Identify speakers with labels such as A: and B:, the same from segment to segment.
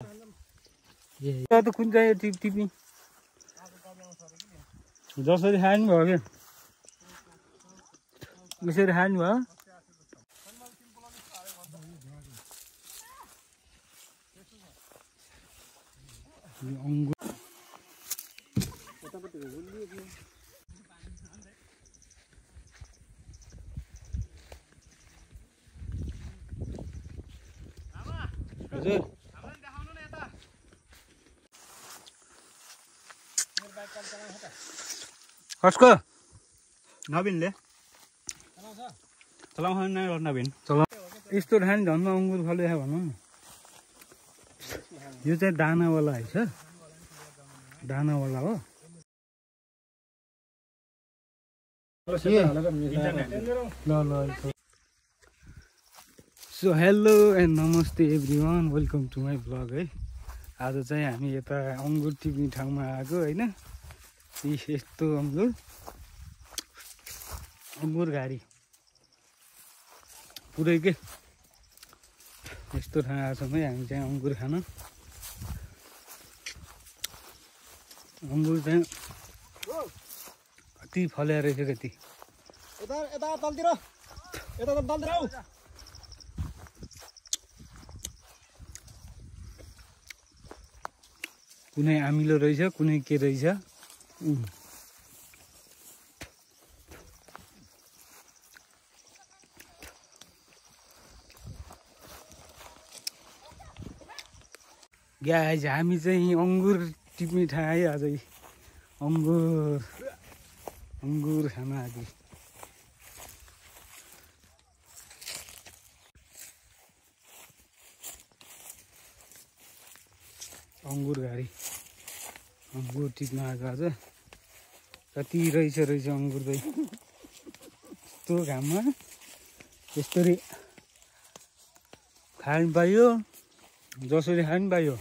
A: त कुन चाहिँ टिप्ने जसरी खानु भयो क्या यसरी खानु भयो अङ्गुर हजुर कसको
B: नवीनले चलाउँछ नवीन
A: यस्तो खाने धनमा अङ्गुर फल्यो भनौँ न यो चाहिँ दानावाला है छ दानावाला हो सो हेलो एन्ड नमस्ते everyone welcome to my blog है आज चाहिँ हामी यता अङ्गुर टिप्ने ठाउँमा आएको होइन यस्तो अङ्गुर घारी पुरै के यस्तो ठाउँ आएको छौँ है हामी चाहिँ अङ्गुर खान अङ्गुर चाहिँ कति फल्या रहेछ कति कुनै आमिलो रहेछ कुनै के रहेछ गाइज हामी चाहिँ अङ्गुर टिप्ने ठाउँ आयो अझै अङ्गुर खान आदि अङ्गुर घारी अङ्गुर टिप्न आएको आज कति रहेछ अङ्गुर चाहिँ यस्तो घाममा यसरी खानु पाइयो जसरी खानु पाइयो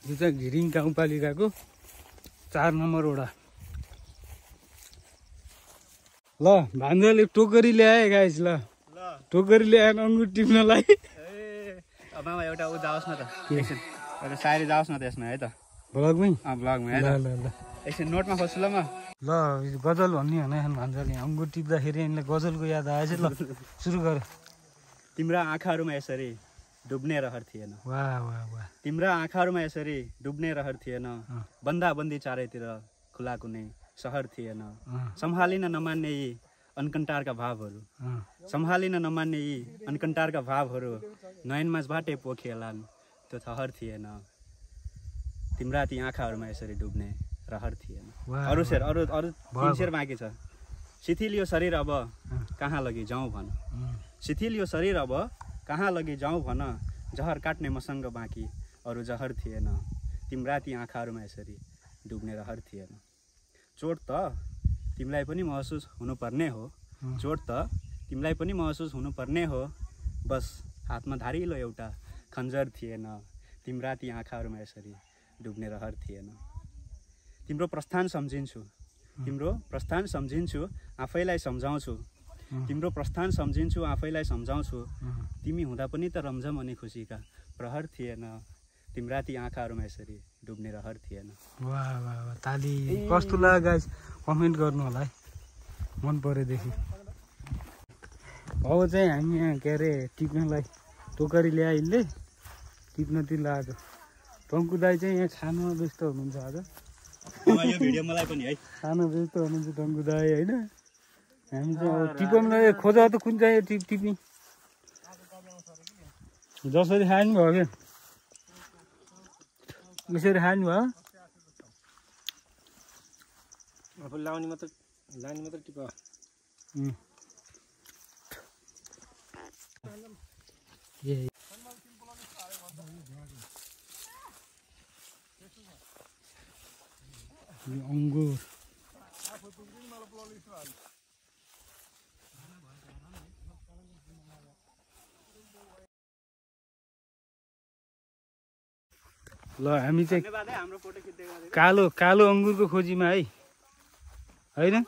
A: यो चाहिँ घिरिङ गाउँपालिकाको 4 नम्बर वडा ल भान्जाले टोकरी ल्याए गाइस ल टोकरी ल्याएन अङ्गुर टिप्नलाई
B: मामा एउटा उ जाओस् न त एउटा सायरी जाओस् न त यसमा है त
A: ब्लगमै
B: ब्लगमा है ल एकछिन नोटमा खोज्छु ल म
A: ल गजल भन्ने होइन भान्जाले अङ्गुर टिप्दाखेरि यिनलाई गजलको याद आएछ ल सुरु गर
B: तिम्रा आँखाहरूमा यसरी डुब्ने रहर थिएन
A: वाह वाह वाह
B: तिम्रा आँखाहरूमा यसरी डुब्ने रहर थिएन बन्दाबन्दी चारैतिर खुला कुनै सहर थिएन सम्हालिन नमान्ने यी अनकन्टारका भावहरू सम्हालिन नमान्ने यी अनकन्टारका भावहरू नयनमा बाटे पोखिएलान् त्यो थहर थिएन तिम्रा ती आँखाहरूमा यसरी डुब्ने रहर थिएन अरू शेर अरू 3 शेर बाँकी छ शिथिल यो शरीर अब कहाँ लगी जाउँ भन शिथिल यो शरीर अब कहाँ लगी जाउँ भन जहर काट्ने मसँग बाँकी अरू जहर थिएन तिम्रा ती आँखाहरूमा यसरी डुब्ने रहर थिएन चोट त तिमीलाई पनि महसुस हुनुपर्ने हो चोट त तिमीलाई पनि महसुस हुनुपर्ने हो बस हातमा धारिलो एउटा खन्जर थिएन तिम्रा ती आँखाहरूमा यसरी डुब्ने रहर थिएन तिम्रो प्रस्थान सम्झिन्छु आफैलाई सम्झाउँछु तिम्रो प्रस्थान सम्झिन्छु आफैलाई सम्झाउँछु तिमी हुँदा पनि त रमझम अनि खुसीका प्रहर थिएन तिम्रा ती आँखाहरूमा यसरी डुब्ने रहर थिएन
A: वाह वाह वाह ताली कस्तो लाग्यो गाइस कमेन्ट गर्नु होला है मन परेदेखि अब चाहिँ हामी यहाँ के अरे टिप्नलाई टोकरी ल्याइले टिप्नतिर लाग्यो टङ्कु दाई चाहिँ यहाँ खानुमा व्यस्त हुनुहुन्छ आज
B: यो भिडियो मलाई पनि है
A: खानु व्यस्त हुनुहुन्छ टङ्कु दाई होइन हामी चाहिँ अब टिपाउनुलाई खोज त कुन चाहिँ टिप्ने जसरी खानु भयो क्या यसरी खानु भयो
B: अब लाउने मात्र टिप
A: अङ्गुर ल हामी चाहिँ कालो अङ्गुरको खोजीमा है होइन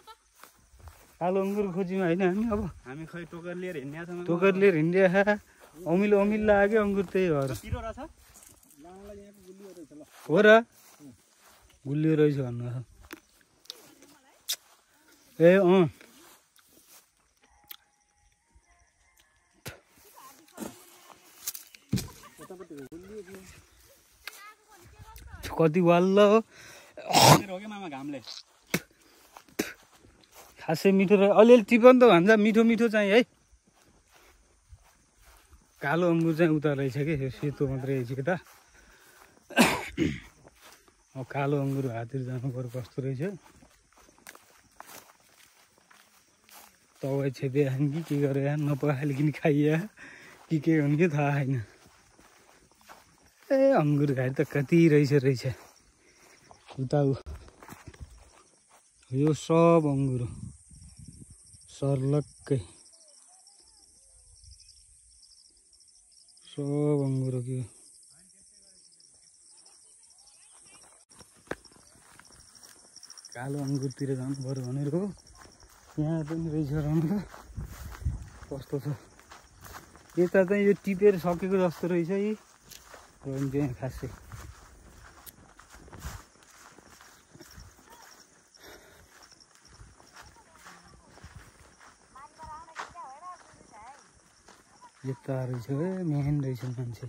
A: कालो अङ्गुर खोज्यौँ होइन हामी अब
B: हामी खै टोकर लिएर हिँड्या छौँ
A: टोकर लिएर हिँडिदिया अमिलो लाग्यो अङ्गुर त्यही भएर
B: पिरो रहेछ
A: हो र गुलियो रहेछ भन्नु ए कति वाल्ल हो
B: मामा घामले
A: खासै मिठो रह्यो अलिअलि टिपन त भन्छ मिठो मिठो चाहिँ है कालो अङ्गुर चाहिँ उता रहेछ कि यो सेतो मात्रै रहेछ कि त अब कालो अङ्गुर हाततिर जानु पर्यो कस्तो रहेछ तपाईँ छेपे खाने कि के गरे नपखालिकन खाइया के हुने कि थाहा छैन ए अङ्गुर घारी त कति रहेछ उता यो सब अङ्गुर सर्लक्कै सब अङ्गुर के कालो अङ्गुरतिर जानु पर्यो भनेर हो यहाँ पनि रहेछ राम्रो कस्तो छ यता चाहिँ यो टिपेर सकेको जस्तो रहेछ यी त्यहाँ खासै यता रहेछ मेन रहेछ मान्छे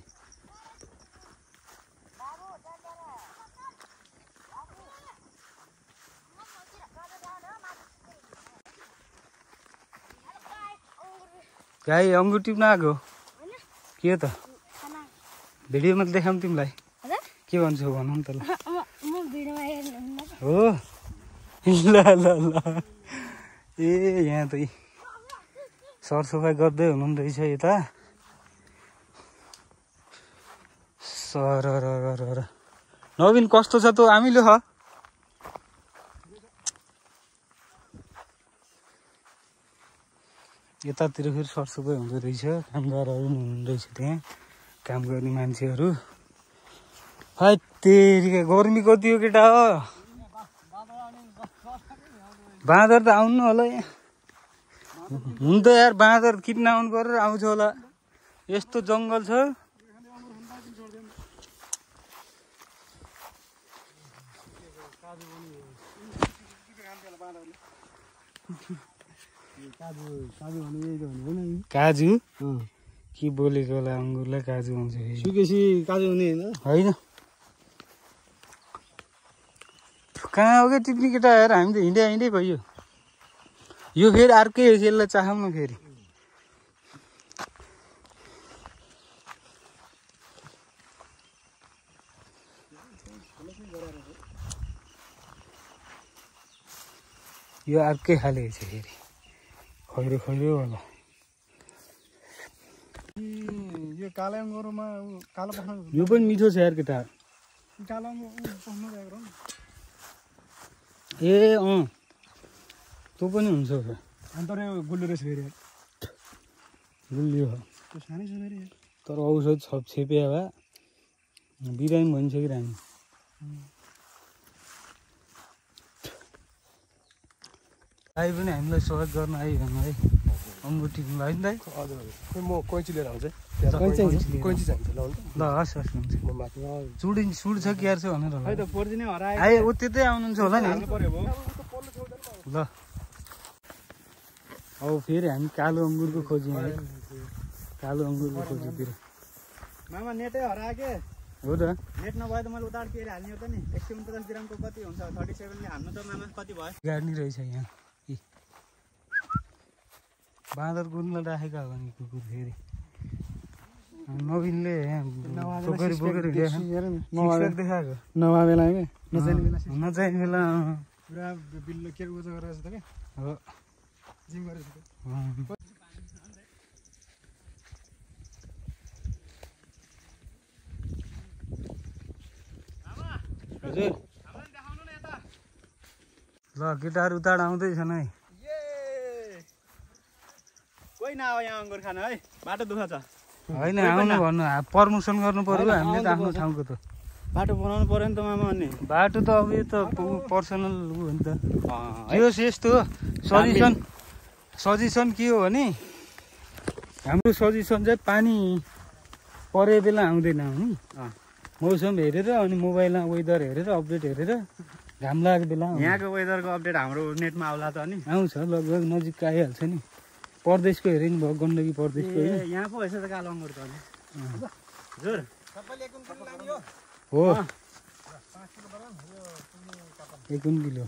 A: गाई अङ्गुर टिप्न आएको के त भिडियोमा देखाऊँ तिमीलाई के भन्छौ भनौँ त ल हो ल ए यहाँ त सरसफाइ गर्दै हुनुहुँदो रहेछ यता सर नवीन कस्तो छ तँ हामीले ह यतातिर फेरि सरसफाइ हुँदो रहेछ कामदारहरू हुनुहुँदो रहेछ त्यहाँ काम गर्ने मान्छेहरू है तेरिका गर्मी कति हो केटा हो बाँदर त आउनु होला यहाँ हुन त यार बाँदर किन आउनु पर्यो आउँछ होला यस्तो जङ्गल छ काजु के बोलेको होला अङ्गुरलाई काजु भन्छ
B: सुकेसी काजु हुने
A: होइन कहाँ हो क्या टिप्ने केटा हेर हामी त हिँडै भयो यो फेरि अर्कै हो यसलाई चाहौँ न फेरि यो अर्कै खाले छ फेरि खैरो होला
B: यो कालो अङ्गुरमा कालो पख्नु
A: यो पनि मिठो छ यार केटा
B: कालो पख्नु गएको
A: ए तँ पनि हुन्छ
B: अन्त गुलियो रहेछ फेरि
A: गुलियो हो
B: त्यो सानै छ फेरि
A: तर औषध छ छेपे भए बिरामी भनिसक्यो हामी आइ पनि हामीलाई सहयोग गर्न आयो भने है अङ्गुर टिप्नुलाई होइन
B: हजुर म कैँची लिएर आउँछु
A: कैँची चाहिन्छ ल हस् हुन्छ सुड छ क्यार छ भनेर आयो ऊ त्यतै आउनुहुन्छ होला नि ल अब फेरि हामी कालो अङ्गुरको खोज्यौँ है कालो अङ्गुरको खोजीतिर
B: मामा नेटै हरायो के
A: हो त
B: नेट नभए त मैले उतार के हाल्ने हो त नि 149 ग्रामको कति हुन्छ 37ले हाल्नु त मामा कति भयो
A: गाड्ने रहेछ यहाँ बाँदर कुद्न राखेका हो नि कुकुर फेरि नवीनले टोकरी बोकेर देखाएको
B: नभए बेला के
A: नचाहिने बेला
B: पुरा बिल्लो के उयो गरेर छ त के
A: हो
B: जिम गरेर छ
A: हजुर ल केटाहरू उताड आउँदैछन् है
B: कोही नआयो यहाँ अङ्गुर खान है बाटो दुःख छ
A: होइन आउनु भन्नु पर्मिसन गर्नु पर्यो हामीले त आफ्नो ठाउँको त
B: बाटो बनाउनु पर्यो नि त मामा अनि
A: बाटो त अब यो त पर्सनल हो नि त।
B: है।
A: यो यस्तो सजेसन के हो भने हाम्रो सजेसन चाहिँ पानी परे बेला आउँदैन नि, मौसम हेरेर अनि मोबाइलमा वेदर हेरेर अपडेट हेरेर घाम लागेको बेला
B: यहाँको वेदरको अपडेट हाम्रो नेटमा आउला त अनि
A: आउँछ, लगभग नजिक आइहाल्छ नि। परदेशको हेरे नि भयो, गण्डकी परदेशको
B: यहाँ पो रहेछ त कालो अङ्गुर त अनि हजुर
A: हो 1 किलो।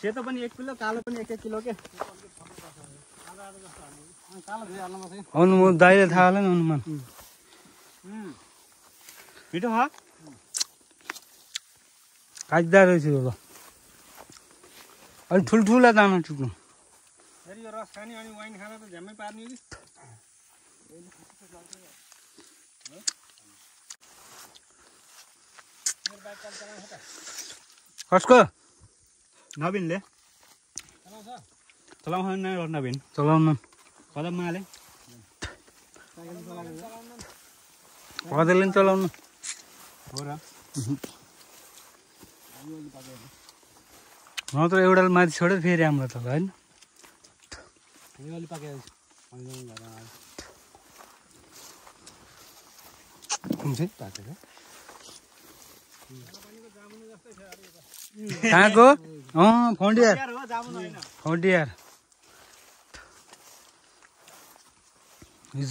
B: सेतो पनि 1 किलो, कालो पनि 1 किलो के
A: अनुमान दाइले थाहा होला नि अनुमान।
B: मिठो ह
A: काट्दा रहेछ ल। अलि ठुल्ठुला दाना टिप्नु।
B: फेरि यो रस खाने अनि वाइन खाना त झ्याम्मै पार्ने कि
A: कसको?
B: नवीनले चलाउँछ नवीन
A: चलाउनु
B: कदममाले
A: कदेले नि चलाउनु
B: हो र
A: नत्र एउटा माथि छोडेर फेरि राम्रो त होइन। कहाँको? फन्टियार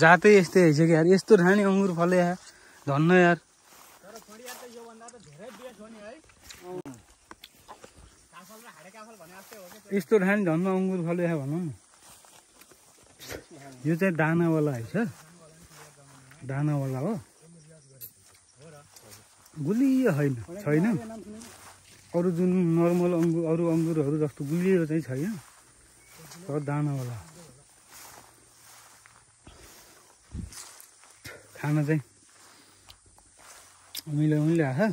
A: जातै यस्तै रहेछ कि यार, यस्तो ठानी अङ्गुर फले यार, धन्न यार। यस्तो ठानी धन्न अङ्गुर फले भनौँ न। यो चाहिँ दानावाला है, दानावाला हो, गुलियो छैन। अरू जुन नर्मल अङ्गुर अरू अङ्गुरहरू जस्तो गुलियो चाहिँ छैन, तर दानावाला खाना चाहिँ मिलो आएको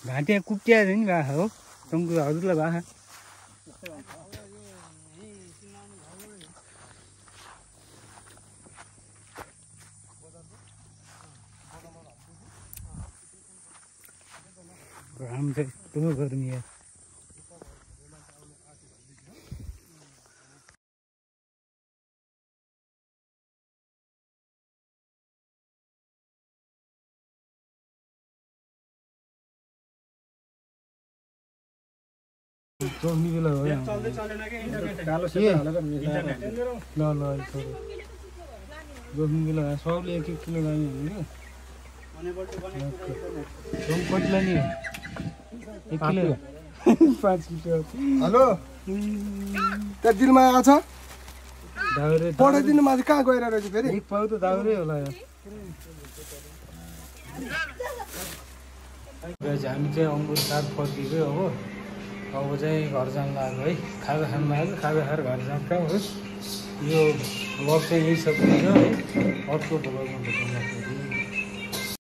A: घाँटिया कुप्टिया चाहिँ नि भएको हो तङ्कु हजुरलाई भएको। घाम चाहिँ यस्तो गर्मी यार। चल्ने बेला हो ल जोख्ने बेला सबले 1-1 किलो लाने भने कति लाने 1 किलो 5 किलो।
C: हेलो त्यहाँ दिनमा आछ
A: दाउरे
C: पठाइदिनु माथि कहाँ गएर रहेछ फेरि?
A: एक पाउ त दाउरे होला यार। हामी चाहिँ अङ्गुर साग फर्किएको हो, अब चाहिँ घर जानु लाग्यो है। खाजा खानु लाग्यो, खाजा खाएर घर जान्छ हो। यो ब्लग चाहिँ यही सकिन्छ है। अर्को ब्लगमा भेटौँ।